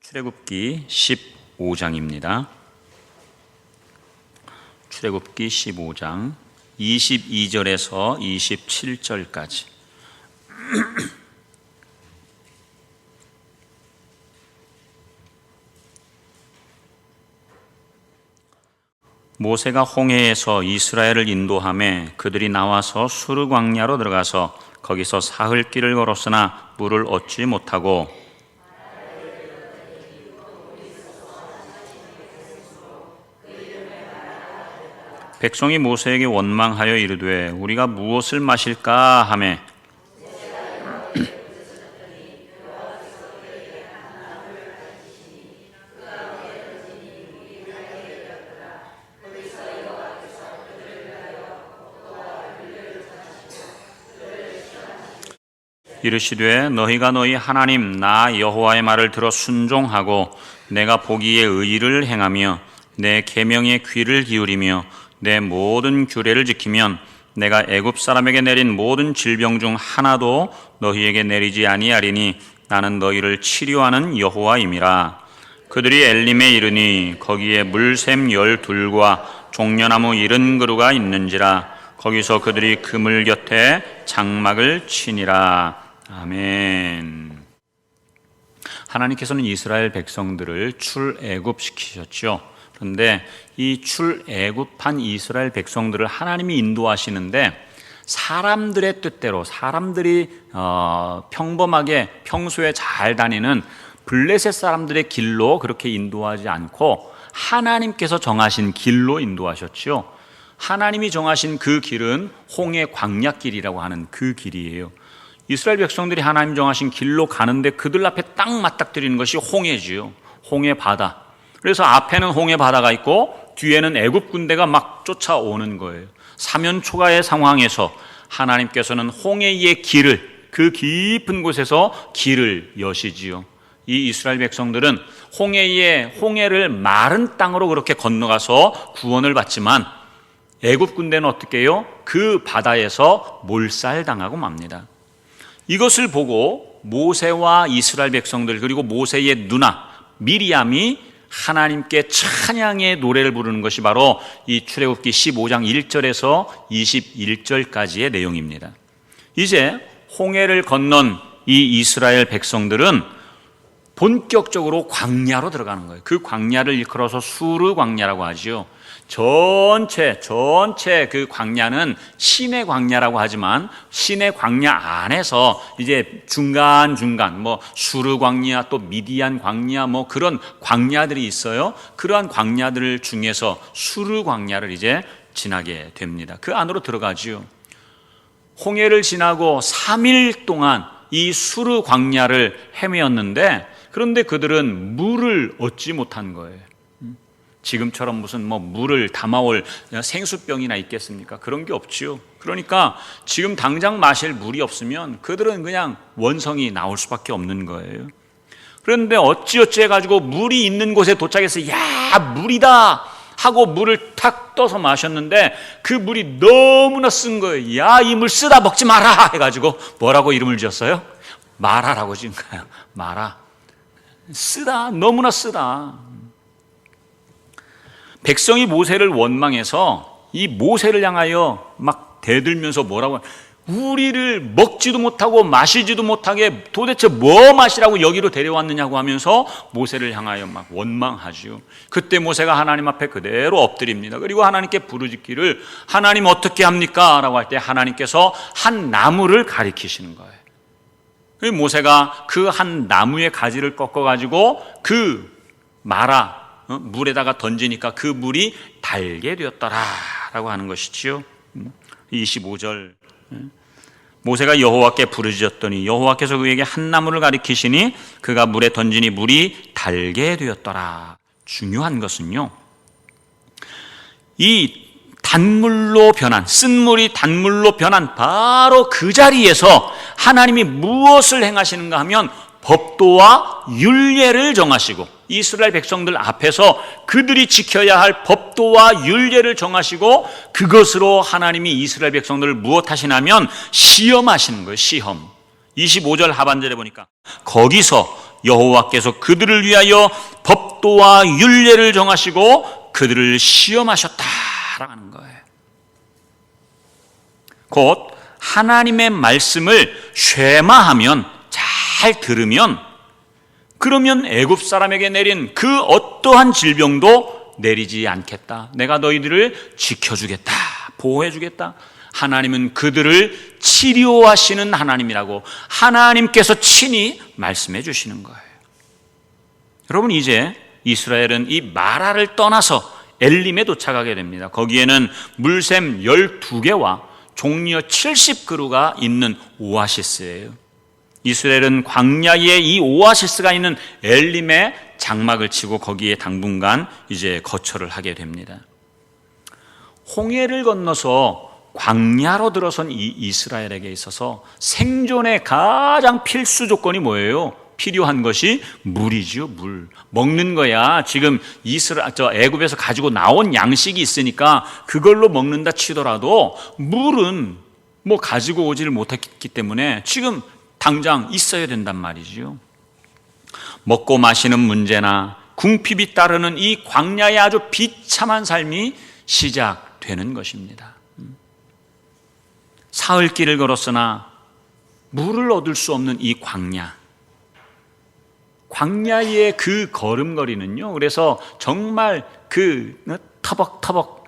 출애굽기 15장입니다. 출애굽기 15장 22절에서 27절까지. 모세가 홍해에서 이스라엘을 인도하매 그들이 나와서 수르 광야로 들어가서 거기서 사흘 길을 걸었으나 물을 얻지 못하고 백성이 모세에게 원망하여 이르되 우리가 무엇을 마실까 하매 이르시되 너희가 너희 하나님 나 여호와의 말을 들어 순종하고 내가 보기에 의를 행하며 내 계명에 귀를 기울이며 내 모든 규례를 지키면 내가 애굽 사람에게 내린 모든 질병 중 하나도 너희에게 내리지 아니하리니 나는 너희를 치료하는 여호와임이라. 그들이 엘림에 이르니 거기에 물샘 12과 종려나무 70그루가 있는지라. 거기서 그들이 그물 곁에 장막을 치니라. 아멘. 하나님께서는 이스라엘 백성들을 출애굽시키셨죠. 그런데 이 출애굽한 이스라엘 백성들을 하나님이 인도하시는데 사람들의 뜻대로 사람들이 평범하게 평소에 잘 다니는 블레셋 사람들의 길로 그렇게 인도하지 않고 하나님께서 정하신 길로 인도하셨죠. 하나님이 정하신 그 길은 홍해 광야길이라고 하는 그 길이에요. 이스라엘 백성들이 하나님 정하신 길로 가는데 그들 앞에 딱 맞닥뜨리는 것이 홍해지요. 홍해 바다. 그래서 앞에는 홍해 바다가 있고 뒤에는 애굽 군대가 막 쫓아오는 거예요. 사면초가의 상황에서 하나님께서는 홍해의 길을, 그 깊은 곳에서 길을 여시지요. 이 이스라엘 백성들은 홍해를 마른 땅으로 그렇게 건너가서 구원을 받지만 애굽 군대는 어떻게 해요? 그 바다에서 몰살당하고 맙니다. 이것을 보고 모세와 이스라엘 백성들 그리고 모세의 누나 미리암이 하나님께 찬양의 노래를 부르는 것이 바로 이 출애굽기 15장 1절에서 21절까지의 내용입니다. 이제 홍해를 건넌 이 이스라엘 백성들은 본격적으로 광야로 들어가는 거예요. 그 광야를 일컬어서 수르 광야라고 하지요. 전체 그 광야는 시내 광야라고 하지만 시내 광야 안에서 이제 중간 뭐 수르 광야 또 미디안 광야 뭐 그런 광야들이 있어요. 그러한 광야들 중에서 수르 광야를 이제 지나게 됩니다. 그 안으로 들어가지요. 홍해를 지나고 3일 동안 이 수르 광야를 헤매었는데 그런데 그들은 물을 얻지 못한 거예요. 지금처럼 무슨 뭐 물을 담아올 생수병이나 있겠습니까? 그런 게 없지요. 그러니까 지금 당장 마실 물이 없으면 그들은 그냥 원성이 나올 수밖에 없는 거예요. 그런데 어찌어찌 해가지고 물이 있는 곳에 도착해서 야 물이다 하고 물을 탁 떠서 마셨는데 그 물이 너무나 쓴 거예요. 야 이 물 쓰다 먹지 마라 해가지고 뭐라고 이름을 지었어요? 마라라고 지은 거예요. 마라. 쓰다 너무나 쓰다. 백성이 모세를 원망해서 이 모세를 향하여 막 대들면서 뭐라고 우리를 먹지도 못하고 마시지도 못하게 도대체 뭐 마시라고 여기로 데려왔느냐고 하면서 모세를 향하여 막 원망하죠. 그때 모세가 하나님 앞에 그대로 엎드립니다. 그리고 하나님께 부르짖기를 하나님 어떻게 합니까? 라고 할 때 하나님께서 한 나무를 가리키시는 거예요. 모세가 그 한 나무의 가지를 꺾어가지고 그 마라 물에다가 던지니까 그 물이 달게 되었더라라고 하는 것이지요. 25절 모세가 여호와께 부르짖었더니 여호와께서 그에게 한 나무를 가리키시니 그가 물에 던지니 물이 달게 되었더라. 중요한 것은요, 이 단물로 변한 쓴물이 단물로 변한 바로 그 자리에서 하나님이 무엇을 행하시는가 하면 법도와 율례를 정하시고 이스라엘 백성들 앞에서 그들이 지켜야 할 법도와 율례를 정하시고 그것으로 하나님이 이스라엘 백성들을 무엇하시냐면 시험하시는 거예요. 시험. 25절 하반절에 보니까 거기서 여호와께서 그들을 위하여 법도와 율례를 정하시고 그들을 시험하셨다라는 거예요. 곧 하나님의 말씀을 쉐마하면, 잘 들으면, 그러면 애굽 사람에게 내린 그 어떠한 질병도 내리지 않겠다. 내가 너희들을 지켜주겠다, 보호해주겠다. 하나님은 그들을 치료하시는 하나님이라고 하나님께서 친히 말씀해 주시는 거예요. 여러분, 이제 이스라엘은 이 마라를 떠나서 엘림에 도착하게 됩니다. 거기에는 물샘 12개와 종려 70그루가 있는 오아시스예요. 이스라엘은 광야에 이 오아시스가 있는 엘림에 장막을 치고 거기에 당분간 이제 거처를 하게 됩니다. 홍해를 건너서 광야로 들어선 이 이스라엘에게 있어서 생존의 가장 필수 조건이 뭐예요? 필요한 것이 물이죠. 물. 먹는 거야. 지금 애굽에서 가지고 나온 양식이 있으니까 그걸로 먹는다 치더라도 물은 뭐 가지고 오지를 못했기 때문에 지금 당장 있어야 된단 말이죠. 먹고 마시는 문제나 궁핍이 따르는 이 광야의 아주 비참한 삶이 시작되는 것입니다. 사흘 길을 걸었으나 물을 얻을 수 없는 이 광야의 그 걸음걸이는요, 그래서 정말 그 터벅터벅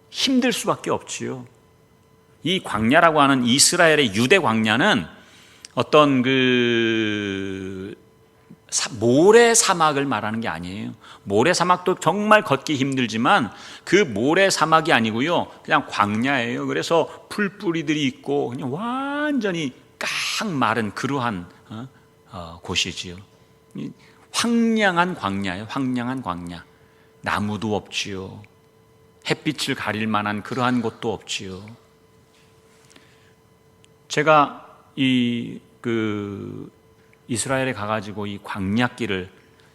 힘들 수밖에 없지요. 이 광야라고 하는 이스라엘의 유대 광야는 어떤 모래 사막을 말하는 게 아니에요. 모래 사막도 정말 걷기 힘들지만 그 모래 사막이 아니고요, 그냥 광야예요. 그래서 풀뿌리들이 있고 그냥 완전히 깡 마른 그러한 곳이지요. 황량한 광야예요. 황량한 광야. 나무도 없지요. 햇빛을 가릴 만한 그러한 곳도 없지요. 제가 이스라엘에 가가지고 이 광야길을,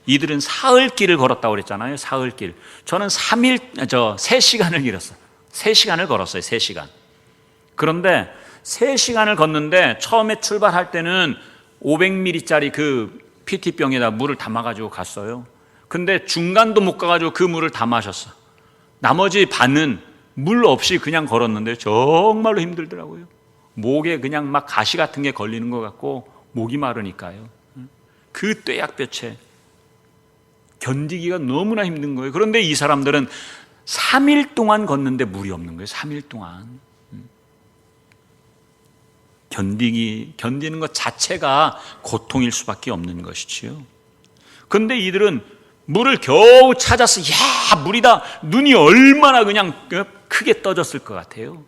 이들은 사흘길을 걸었다고 그랬잖아요. 사흘길. 저는 3시간을 길었어요. 3시간을 걸었어요. 3시간. 그런데 3시간을 걷는데 처음에 출발할 때는 500ml짜리 그 PT병에다 물을 담아가지고 갔어요. 근데 중간도 못 가가지고 그 물을 다 마셨어. 나머지 반은 물 없이 그냥 걸었는데 정말로 힘들더라고요. 목에 그냥 막 가시 같은 게 걸리는 것 같고 목이 마르니까요. 그 뙤약볕에 견디기가 너무나 힘든 거예요. 그런데 이 사람들은 3일 동안 걷는데 물이 없는 거예요. 3일 동안. 견디는 것 자체가 고통일 수밖에 없는 것이지요. 그런데 이들은 물을 겨우 찾았어. 야, 물이다. 눈이 얼마나 그냥 크게 떠졌을 것 같아요.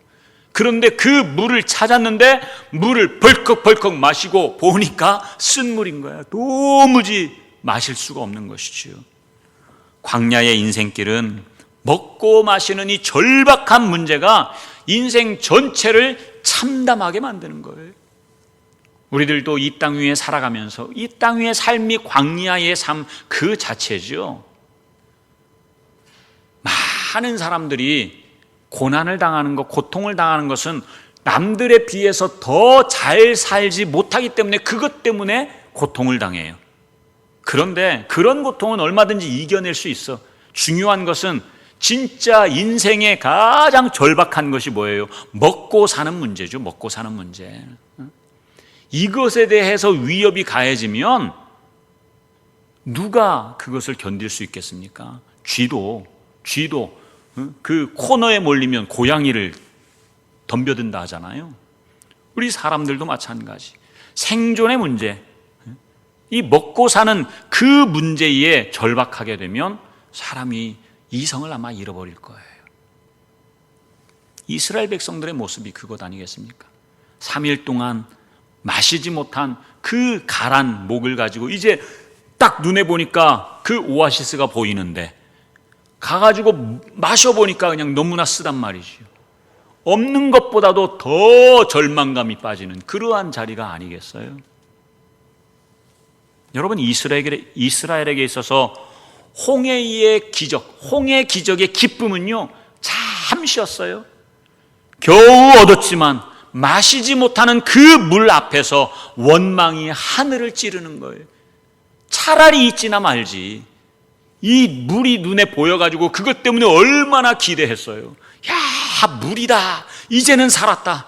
그런데 그 물을 찾았는데 물을 벌컥벌컥 마시고 보니까 쓴 물인 거야. 도무지 마실 수가 없는 것이지요. 광야의 인생길은 먹고 마시는 이 절박한 문제가 인생 전체를 참담하게 만드는 거예요. 우리들도 이 땅 위에 살아가면서 이 땅 위의 삶이 광야의 삶 그 자체죠. 많은 사람들이 고난을 당하는 것, 고통을 당하는 것은 남들에 비해서 더 잘 살지 못하기 때문에 그것 때문에 고통을 당해요. 그런데 그런 고통은 얼마든지 이겨낼 수 있어. 중요한 것은 진짜 인생의 가장 절박한 것이 뭐예요? 먹고 사는 문제죠. 먹고 사는 문제. 이것에 대해서 위협이 가해지면 누가 그것을 견딜 수 있겠습니까? 쥐도 그 코너에 몰리면 고양이를 덤벼든다 하잖아요. 우리 사람들도 마찬가지. 생존의 문제, 이 먹고 사는 그 문제에 절박하게 되면 사람이 이성을 아마 잃어버릴 거예요. 이스라엘 백성들의 모습이 그것 아니겠습니까? 3일 동안 마시지 못한 그 가란 목을 가지고 이제 딱 눈에 보니까 그 오아시스가 보이는데 가가지고 마셔보니까 그냥 너무나 쓰단 말이죠. 없는 것보다도 더 절망감이 빠지는 그러한 자리가 아니겠어요? 여러분, 이스라엘에게 있어서 홍해의 기적, 홍해 기적의 기쁨은요 잠시였어요. 겨우 얻었지만 마시지 못하는 그 물 앞에서 원망이 하늘을 찌르는 거예요. 차라리 있지나 말지. 이 물이 눈에 보여가지고 그것 때문에 얼마나 기대했어요. 야, 물이다. 이제는 살았다.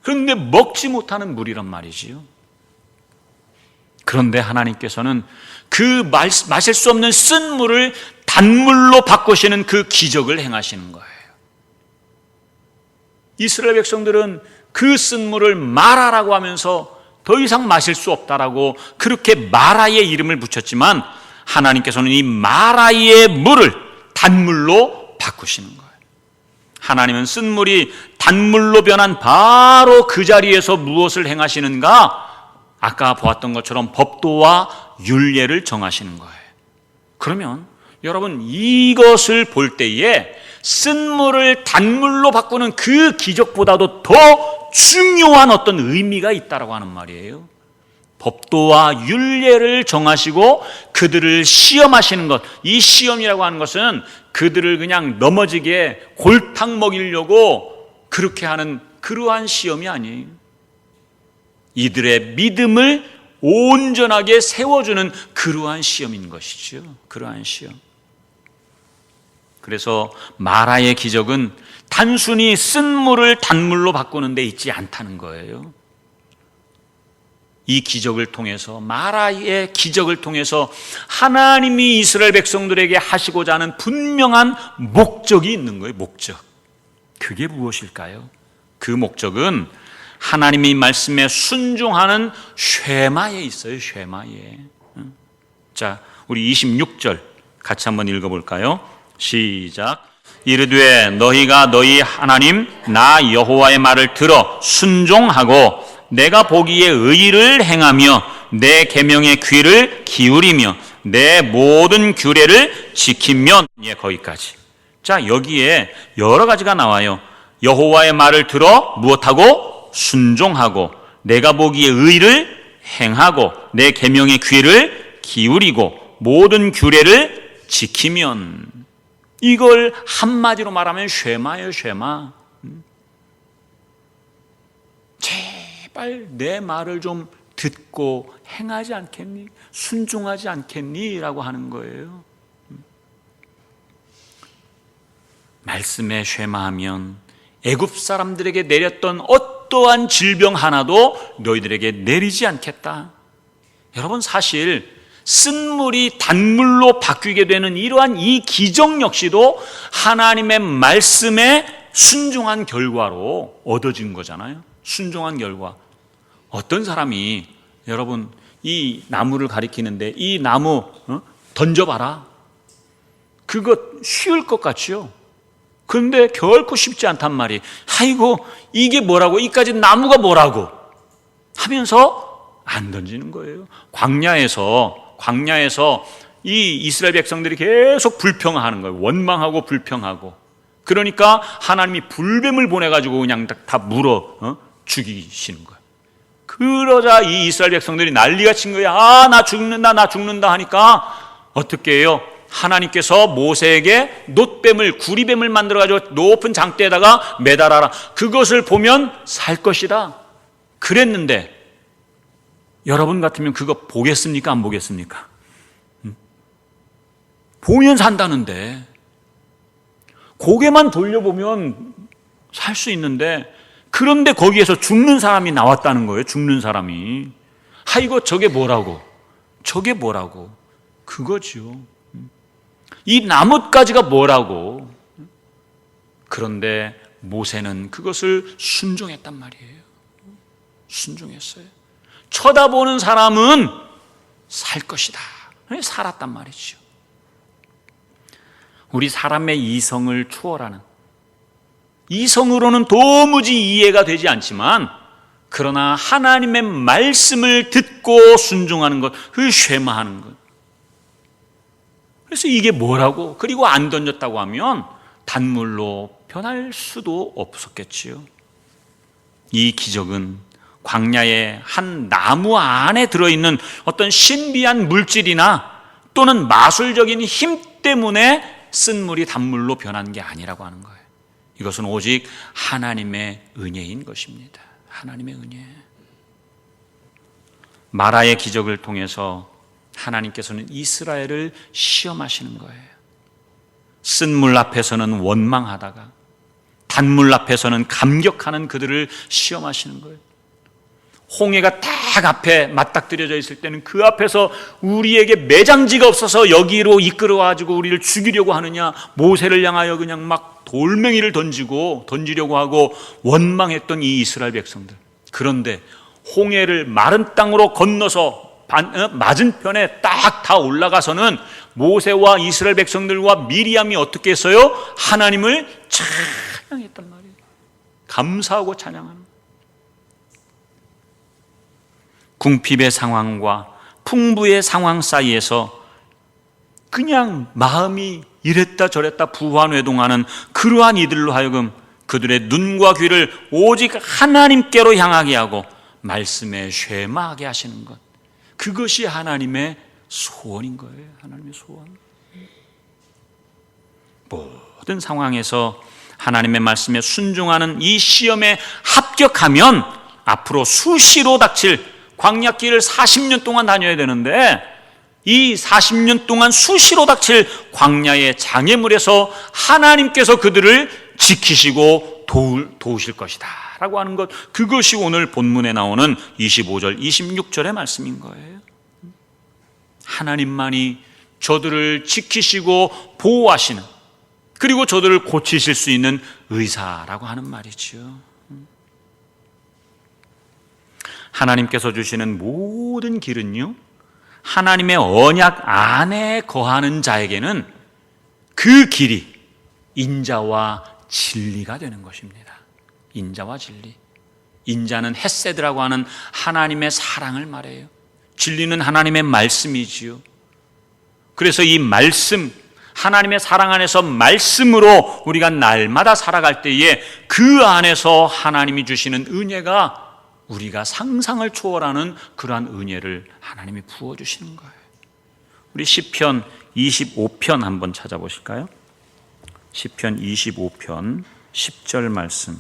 그런데 먹지 못하는 물이란 말이지요. 그런데 하나님께서는 그 마실 수 없는 쓴 물을 단물로 바꾸시는 그 기적을 행하시는 거예요. 이스라엘 백성들은 그 쓴 물을 마라라고 하면서 더 이상 마실 수 없다라고 그렇게 마라의 이름을 붙였지만, 하나님께서는 이 마라의 물을 단물로 바꾸시는 거예요. 하나님은 쓴 물이 단물로 변한 바로 그 자리에서 무엇을 행하시는가? 아까 보았던 것처럼 법도와 율례를 정하시는 거예요. 그러면 여러분, 이것을 볼 때에 쓴 물을 단물로 바꾸는 그 기적보다도 더 중요한 어떤 의미가 있다라고 하는 말이에요. 법도와 율례를 정하시고 그들을 시험하시는 것, 이 시험이라고 하는 것은 그들을 그냥 넘어지게 골탕 먹이려고 그렇게 하는 그러한 시험이 아니에요. 이들의 믿음을 온전하게 세워주는 그러한 시험인 것이죠. 그러한 시험. 그래서 마라의 기적은 단순히 쓴 물을 단물로 바꾸는 데 있지 않다는 거예요. 이 기적을 통해서, 마라의 기적을 통해서 하나님이 이스라엘 백성들에게 하시고자 하는 분명한 목적이 있는 거예요. 목적. 그게 무엇일까요? 그 목적은 하나님의 말씀에 순종하는 쉐마에 있어요. 쉐마에. 자, 우리 26절 같이 한번 읽어볼까요? 시작. 이르되 너희가 너희 하나님 나 여호와의 말을 들어 순종하고 내가 보기에 의를 행하며 내 계명의 귀를 기울이며 내 모든 규례를 지키면, 예, 거기까지. 자, 여기에 여러 가지가 나와요. 여호와의 말을 들어 무엇하고? 순종하고, 내가 보기에 의를 행하고, 내 계명의 귀를 기울이고, 모든 규례를 지키면. 이걸 한마디로 말하면 쉐마예요. 쉐마. 제발 내 말을 좀 듣고 행하지 않겠니? 순종하지 않겠니? 라고 하는 거예요. 말씀에 쉐마하면 애굽 사람들에게 내렸던 어떠한 질병 하나도 너희들에게 내리지 않겠다. 여러분, 사실 쓴물이 단물로 바뀌게 되는 이러한 이 기적 역시도 하나님의 말씀에 순종한 결과로 얻어진 거잖아요. 순종한 결과. 어떤 사람이, 여러분, 이 나무를 가리키는데 이 나무 던져봐라. 그거 쉬울 것 같죠? 그런데 결코 쉽지 않단 말이에요. 아이고, 이게 뭐라고, 이까지 나무가 뭐라고 하면서 안 던지는 거예요. 광야에서 이 이스라엘 백성들이 계속 불평하는 거예요. 원망하고 불평하고. 그러니까 하나님이 불뱀을 보내가지고 그냥 다 물어 죽이시는 거예요. 그러자 이 이스라엘 백성들이 난리가 친 거예요. 아, 나 죽는다 하니까 어떻게 해요? 하나님께서 모세에게 놋뱀을, 구리뱀을 만들어가지고 높은 장대에다가 매달아라. 그것을 보면 살 것이다. 그랬는데 여러분 같으면 그거 보겠습니까? 안 보겠습니까? 보면 산다는데, 고개만 돌려보면 살 수 있는데, 그런데 거기에서 죽는 사람이 나왔다는 거예요. 죽는 사람이. 아이고, 저게 뭐라고? 그거죠. 이 나뭇가지가 뭐라고? 그런데 모세는 그것을 순종했단 말이에요. 순종했어요. 쳐다보는 사람은 살 것이다. 살았단 말이죠. 우리 사람의 이성을 초월하는, 이성으로는 도무지 이해가 되지 않지만, 그러나 하나님의 말씀을 듣고 순종하는 것, 그 쉐마하는 것. 그래서 이게 뭐라고? 그리고 안 던졌다고 하면 단물로 변할 수도 없었겠지요. 이 기적은 광야의 한 나무 안에 들어있는 어떤 신비한 물질이나 또는 마술적인 힘 때문에 쓴 물이 단물로 변한 게 아니라고 하는 거예요. 이것은 오직 하나님의 은혜인 것입니다. 하나님의 은혜. 마라의 기적을 통해서 하나님께서는 이스라엘을 시험하시는 거예요. 쓴 물 앞에서는 원망하다가 단물 앞에서는 감격하는 그들을 시험하시는 거예요. 홍해가 딱 앞에 맞닥뜨려져 있을 때는 그 앞에서 우리에게 매장지가 없어서 여기로 이끌어가지고 우리를 죽이려고 하느냐, 모세를 향하여 그냥 막 돌멩이를 던지려고 하고 원망했던 이 이스라엘 백성들. 그런데 홍해를 마른 땅으로 건너서 맞은편에 딱 다 올라가서는 모세와 이스라엘 백성들과 미리암이 어떻게 했어요? 하나님을 찬양했단 말이에요. 감사하고 찬양하는. 궁핍의 상황과 풍부의 상황 사이에서 그냥 마음이 이랬다 저랬다 부환회동하는 그러한 이들로 하여금 그들의 눈과 귀를 오직 하나님께로 향하게 하고 말씀에 쉐마하게 하시는 것, 그것이 하나님의 소원인 거예요. 하나님의 소원. 모든 상황에서 하나님의 말씀에 순종하는 이 시험에 합격하면 앞으로 수시로 닥칠 광야길을 40년 동안 다녀야 되는데, 이 40년 동안 수시로 닥칠 광야의 장애물에서 하나님께서 그들을 지키시고 도우실 것이다 라고 하는 것, 그것이 오늘 본문에 나오는 25절 26절의 말씀인 거예요. 하나님만이 저들을 지키시고 보호하시는, 그리고 저들을 고치실 수 있는 의사라고 하는 말이죠. 하나님께서 주시는 모든 길은요, 하나님의 언약 안에 거하는 자에게는 그 길이 인자와 진리가 되는 것입니다. 인자와 진리. 인자는 헤세드라고 하는 하나님의 사랑을 말해요. 진리는 하나님의 말씀이지요. 그래서 이 말씀, 하나님의 사랑 안에서 말씀으로 우리가 날마다 살아갈 때에 그 안에서 하나님이 주시는 은혜가 우리가 상상을 초월하는 그러한 은혜를 하나님이 부어주시는 거예요. 우리 시편 25편 한번 찾아보실까요? 시편 25편 10절 말씀.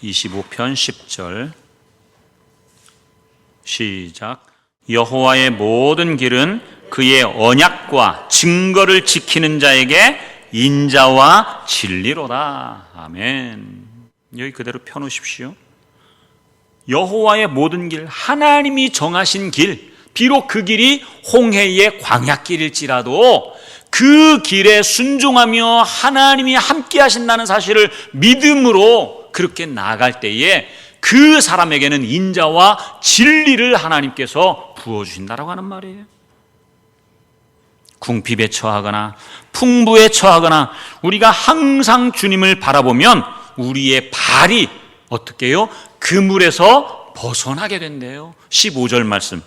(25편 10절) 시작. 여호와의 모든 길은 그의 언약과 증거를 지키는 자에게 인자와 진리로다. 아멘. 여기 그대로 펴놓으십시오. 여호와의 모든 길, 하나님이 정하신 길, 비록 그 길이 홍해의 광야길일지라도 그 길에 순종하며 하나님이 함께 하신다는 사실을 믿음으로 그렇게 나아갈 때에 그 사람에게는 인자와 진리를 하나님께서 부어주신다라고 하는 말이에요. 궁핍에 처하거나 풍부에 처하거나 우리가 항상 주님을 바라보면 우리의 발이 어떻게 해요? 그물에서 벗어나게 된대요. 15절 말씀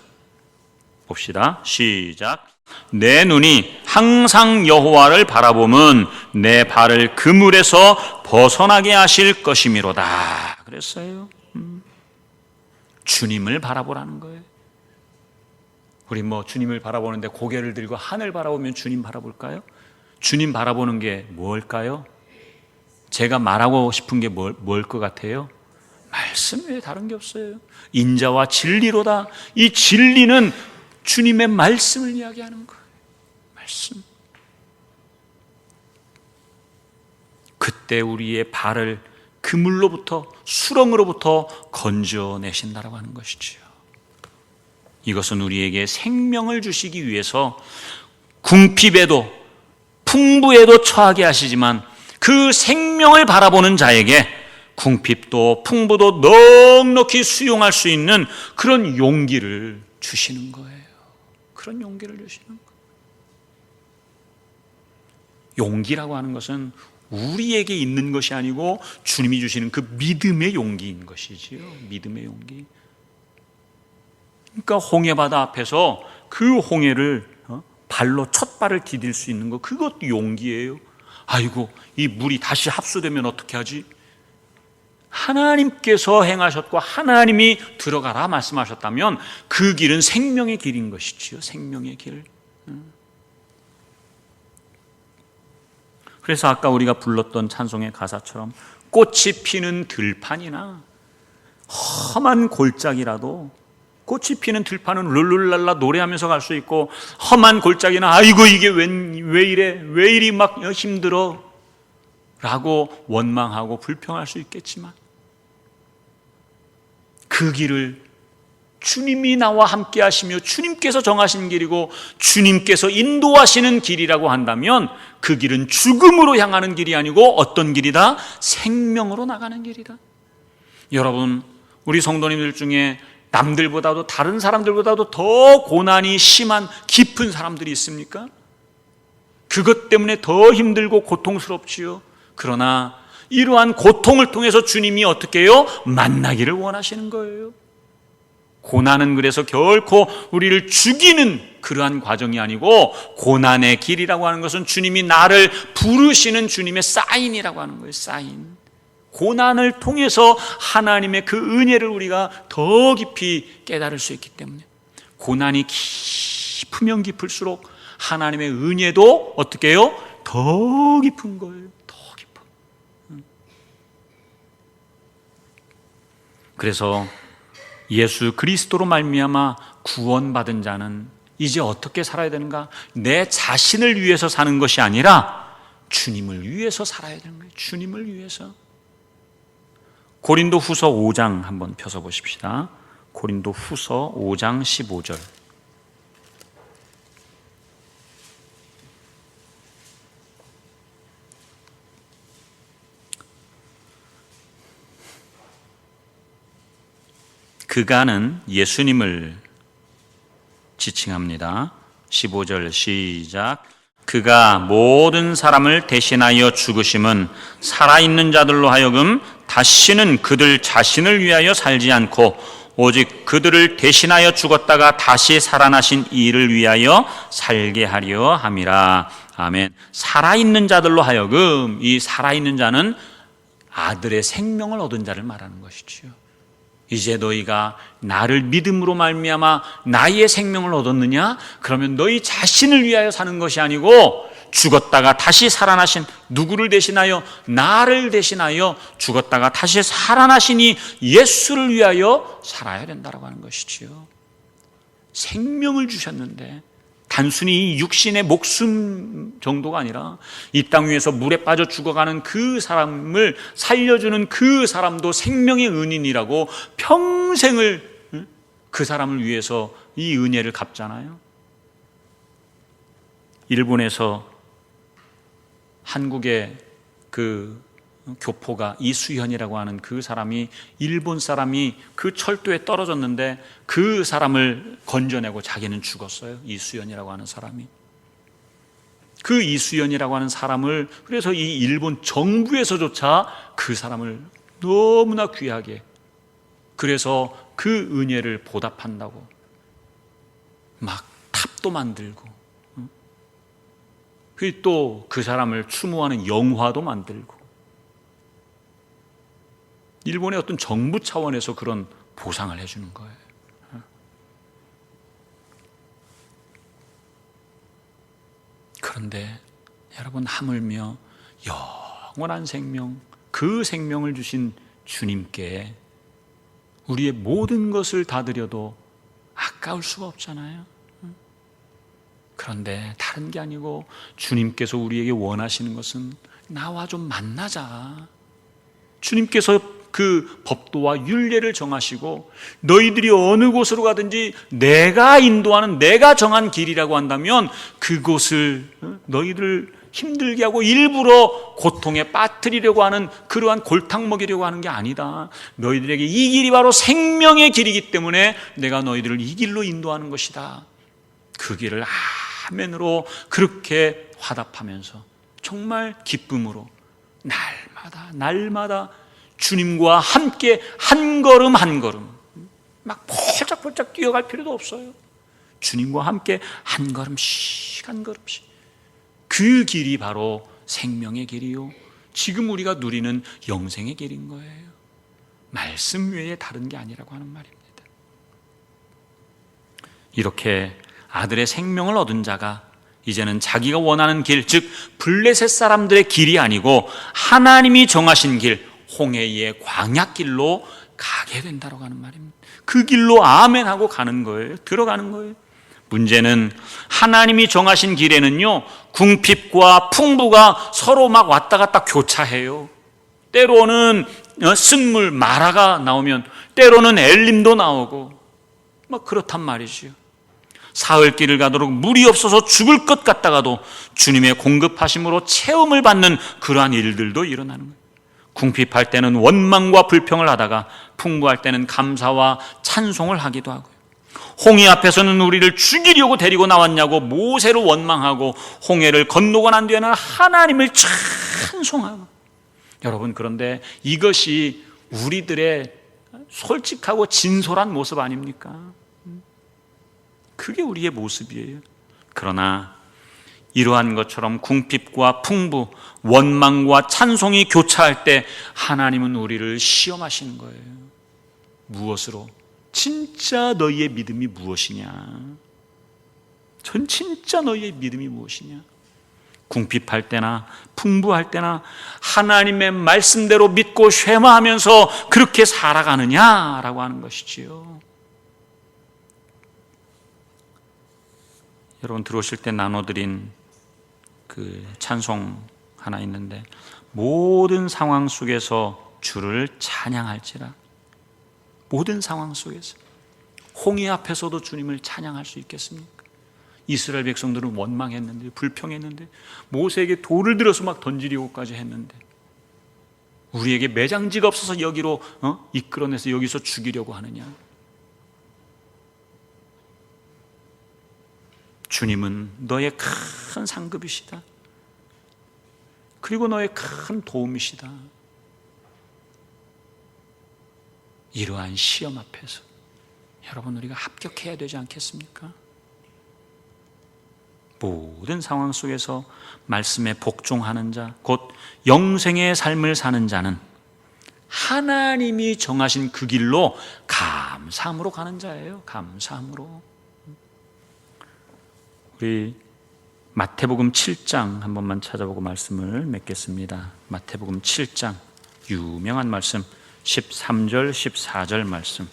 봅시다. 시작. 내 눈이 항상 여호와를 바라보면 내 발을 그물에서 벗어나게 하실 것이미로다 그랬어요. 주님을 바라보라는 거예요. 우리 주님을 바라보는데 고개를 들고 하늘 바라보면 주님 바라볼까요? 주님 바라보는 게 뭘까요? 제가 말하고 싶은 게 뭘 것 같아요? 말씀 외에 다른 게 없어요. 인자와 진리로다. 이 진리는 주님의 말씀을 이야기하는 거예요. 말씀. 그때 우리의 발을 그물로부터, 수렁으로부터 건져내신다라고 하는 것이지요. 이것은 우리에게 생명을 주시기 위해서 궁핍에도 풍부에도 처하게 하시지만 그 생명을 바라보는 자에게 궁핍도 풍부도 넉넉히 수용할 수 있는 그런 용기를 주시는 거예요. 그런 용기를 주시는 거예요. 용기라고 하는 것은 우리에게 있는 것이 아니고 주님이 주시는 그 믿음의 용기인 것이지요. 믿음의 용기. 그러니까 홍해바다 앞에서 그 홍해를 발로 첫 발을 디딜 수 있는 것, 그것도 용기예요. 아이고, 이 물이 다시 합수되면 어떻게 하지? 하나님께서 행하셨고 하나님이 들어가라 말씀하셨다면 그 길은 생명의 길인 것이지요. 생명의 길. 그래서 아까 우리가 불렀던 찬송의 가사처럼 꽃이 피는 들판이나 험한 골짜기라도, 꽃이 피는 들판은 룰룰랄라 노래하면서 갈 수 있고, 험한 골짜기나 아이고 이게 왜 이래, 왜 이리 막 힘들어 라고 원망하고 불평할 수 있겠지만, 그 길을 주님이 나와 함께 하시며 주님께서 정하신 길이고 주님께서 인도하시는 길이라고 한다면, 그 길은 죽음으로 향하는 길이 아니고 어떤 길이다? 생명으로 나가는 길이다. 여러분, 우리 성도님들 중에 남들보다도, 다른 사람들보다도 더 고난이 심한 깊은 사람들이 있습니까? 그것 때문에 더 힘들고 고통스럽지요. 그러나 이러한 고통을 통해서 주님이 어떻게 해요? 만나기를 원하시는 거예요. 고난은 그래서 결코 우리를 죽이는 그러한 과정이 아니고, 고난의 길이라고 하는 것은 주님이 나를 부르시는 주님의 사인이라고 하는 거예요. 사인. 고난을 통해서 하나님의 그 은혜를 우리가 더 깊이 깨달을 수 있기 때문에, 고난이 깊으면 깊을수록 하나님의 은혜도 어떻게 해요? 더 깊은 거예요. 더 깊어. 그래서 예수 그리스도로 말미암아 구원받은 자는 이제 어떻게 살아야 되는가? 내 자신을 위해서 사는 것이 아니라 주님을 위해서 살아야 되는 거예요. 주님을 위해서. 고린도 후서 5장 한번 펴서 보십시다. 고린도 후서 5장 15절. 그가는 예수님을 지칭합니다. 15절 시작. 그가 모든 사람을 대신하여 죽으심은 살아있는 자들로 하여금 다시는 그들 자신을 위하여 살지 않고 오직 그들을 대신하여 죽었다가 다시 살아나신 이를 위하여 살게 하려 함이라. 아멘. 살아있는 자들로 하여금, 이 살아있는 자는 아들의 생명을 얻은 자를 말하는 것이지요. 이제 너희가 나를 믿음으로 말미암아 나의 생명을 얻었느냐? 그러면 너희 자신을 위하여 사는 것이 아니고 죽었다가 다시 살아나신, 누구를 대신하여? 나를 대신하여 죽었다가 다시 살아나신 이 예수를 위하여 살아야 된다고 하는 것이지요. 생명을 주셨는데 단순히 육신의 목숨 정도가 아니라 이 땅 위에서 물에 빠져 죽어가는 그 사람을 살려주는 그 사람도 생명의 은인이라고 평생을 그 사람을 위해서 이 은혜를 갚잖아요. 일본에서 한국의 그 교포가 이수현이라고 하는 그 사람이, 일본 사람이 그 철도에 떨어졌는데 그 사람을 건져내고 자기는 죽었어요. 이수연이라고 하는 사람이. 그 이수연이라고 하는 사람을, 그래서 이 일본 정부에서조차 그 사람을 너무나 귀하게, 그래서 그 은혜를 보답한다고 막 탑도 만들고, 또 그 사람을 추모하는 영화도 만들고, 일본의 어떤 정부 차원에서 그런 보상을 해주는 거예요. 그런데 여러분, 하물며 영원한 생명, 그 생명을 주신 주님께 우리의 모든 것을 다 드려도 아까울 수가 없잖아요. 그런데 다른 게 아니고 주님께서 우리에게 원하시는 것은 나와 좀 만나자. 주님께서 그 법도와 율례를 정하시고 너희들이 어느 곳으로 가든지 내가 인도하는, 내가 정한 길이라고 한다면 그곳을 너희들 힘들게 하고 일부러 고통에 빠뜨리려고 하는, 그러한 골탕 먹이려고 하는 게 아니다. 너희들에게 이 길이 바로 생명의 길이기 때문에 내가 너희들을 이 길로 인도하는 것이다. 그 길을 아멘으로 그렇게 화답하면서 정말 기쁨으로 날마다 주님과 함께 한 걸음 한 걸음, 막 폴짝폴짝 뛰어갈 필요도 없어요. 주님과 함께 한 걸음씩 한 걸음씩, 그 길이 바로 생명의 길이요, 지금 우리가 누리는 영생의 길인 거예요. 말씀 외에 다른 게 아니라고 하는 말입니다. 이렇게 아들의 생명을 얻은 자가 이제는 자기가 원하는 길, 즉 블레셋 사람들의 길이 아니고 하나님이 정하신 길, 홍해의 광야길로 가게 된다고 하는 말입니다. 그 길로 아멘하고 가는 거예요. 들어가는 거예요. 문제는 하나님이 정하신 길에는요, 궁핍과 풍부가 서로 막 왔다 갔다 교차해요. 때로는 쓴물 마라가 나오면 때로는 엘림도 나오고 막 그렇단 말이지요. 사흘길을 가도록 물이 없어서 죽을 것 같다가도 주님의 공급하심으로 체험을 받는 그러한 일들도 일어나는 거예요. 궁핍할 때는 원망과 불평을 하다가 풍부할 때는 감사와 찬송을 하기도 하고요. 홍해 앞에서는 우리를 죽이려고 데리고 나왔냐고 모세로 원망하고, 홍해를 건너고 난 뒤에는 하나님을 찬송하고. 여러분, 그런데 이것이 우리들의 솔직하고 진솔한 모습 아닙니까? 그게 우리의 모습이에요. 그러나 이러한 것처럼 궁핍과 풍부, 원망과 찬송이 교차할 때 하나님은 우리를 시험하시는 거예요. 무엇으로? 진짜 너희의 믿음이 무엇이냐? 전 진짜 너희의 믿음이 무엇이냐? 궁핍할 때나 풍부할 때나 하나님의 말씀대로 믿고 쉐마하면서 그렇게 살아가느냐라고 하는 것이지요. 여러분, 들어오실 때 나눠드린 그 찬송 하나 있는데, 모든 상황 속에서 주를 찬양할지라. 모든 상황 속에서. 홍해 앞에서도 주님을 찬양할 수 있겠습니까? 이스라엘 백성들은 원망했는데, 불평했는데, 모세에게 돌을 들어서 막 던지려고까지 했는데, 우리에게 매장지가 없어서 여기로 이끌어내서 여기서 죽이려고 하느냐? 주님은 너의 큰 상급이시다. 그리고 너의 큰 도움이시다. 이러한 시험 앞에서 여러분, 우리가 합격해야 되지 않겠습니까? 모든 상황 속에서 말씀에 복종하는 자, 곧 영생의 삶을 사는 자는 하나님이 정하신 그 길로 감사함으로 가는 자예요. 감사함으로. 우리 마태복음 7장 한 번만 찾아보고 말씀을 맺겠습니다. 마태복음 7장 유명한 말씀 13절 14절 말씀.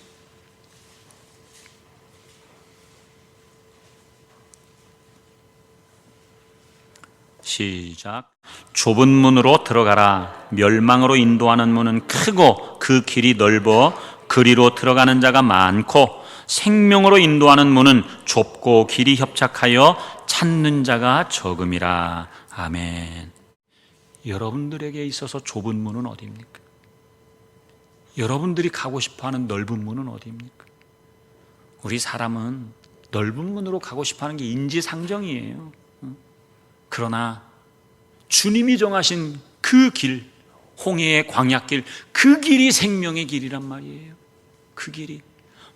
시작. 좁은 문으로 들어가라. 멸망으로 인도하는 문은 크고 그 길이 넓어 그리로 들어가는 자가 많고, 생명으로 인도하는 문은 좁고 길이 협착하여 찾는 자가 적음이라. 아멘. 여러분들에게 있어서 좁은 문은 어디입니까? 여러분들이 가고 싶어하는 넓은 문은 어디입니까? 우리 사람은 넓은 문으로 가고 싶어하는 게 인지상정이에요. 그러나 주님이 정하신 그 길, 홍해의 광야길, 그 길이 생명의 길이란 말이에요. 그 길이.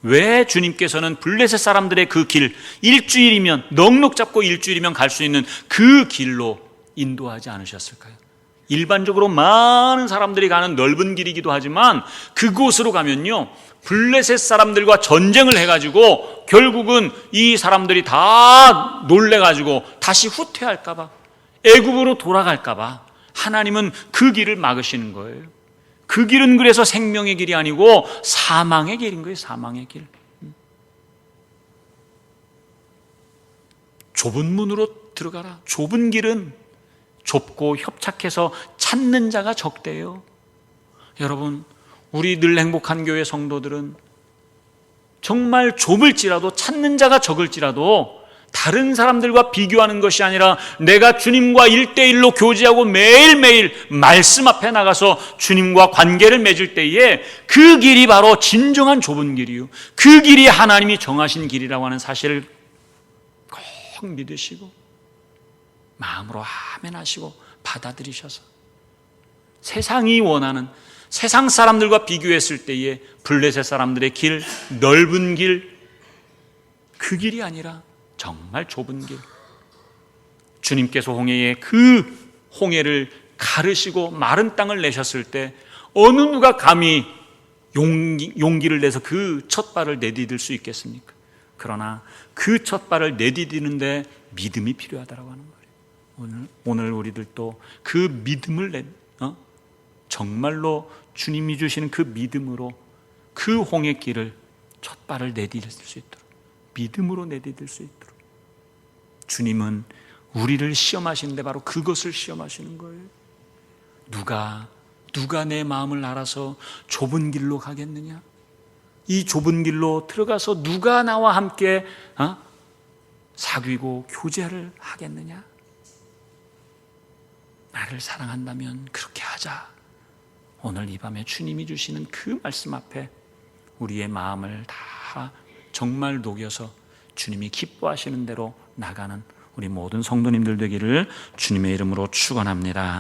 왜 주님께서는 블레셋 사람들의 그 길, 일주일이면, 넉넉 잡고 일주일이면 갈 수 있는 그 길로 인도하지 않으셨을까요? 일반적으로 많은 사람들이 가는 넓은 길이기도 하지만 그곳으로 가면요, 블레셋 사람들과 전쟁을 해가지고 결국은 이 사람들이 다 놀래가지고 다시 후퇴할까봐, 애굽으로 돌아갈까봐 하나님은 그 길을 막으시는 거예요. 그 길은 그래서 생명의 길이 아니고 사망의 길인 거예요. 사망의 길. 좁은 문으로 들어가라. 좁은 길은 좁고 협착해서 찾는 자가 적대요. 여러분, 우리 늘 행복한 교회 성도들은 정말 좁을지라도, 찾는 자가 적을지라도 다른 사람들과 비교하는 것이 아니라 내가 주님과 1대1로 교제하고 매일매일 말씀 앞에 나가서 주님과 관계를 맺을 때에 그 길이 바로 진정한 좁은 길이요, 그 길이 하나님이 정하신 길이라고 하는 사실을 꼭 믿으시고 마음으로 아멘 하시고 받아들이셔서, 세상이 원하는, 세상 사람들과 비교했을 때에 블레셋 사람들의 길, 넓은 길, 그 길이 아니라 정말 좁은 길, 주님께서 홍해에 그 홍해를 가르시고 마른 땅을 내셨을 때 어느 누가 감히 용기를 내서 그 첫 발을 내디딜 수 있겠습니까? 그러나 그 첫 발을 내디디는데 믿음이 필요하다라고 하는 거예요. 오늘 우리들도 그 믿음을 정말로 주님이 주시는 그 믿음으로 그 홍해길을 첫 발을 내디딜 수 있도록, 믿음으로 내디딜 수 있도록. 주님은 우리를 시험하시는데 바로 그것을 시험하시는 거예요. 누가 내 마음을 알아서 좁은 길로 가겠느냐? 이 좁은 길로 들어가서 누가 나와 함께 사귀고 교제를 하겠느냐? 나를 사랑한다면 그렇게 하자. 오늘 이 밤에 주님이 주시는 그 말씀 앞에 우리의 마음을 다 정말 녹여서 주님이 기뻐하시는 대로 나가는 우리 모든 성도님들 되기를 주님의 이름으로 축원합니다.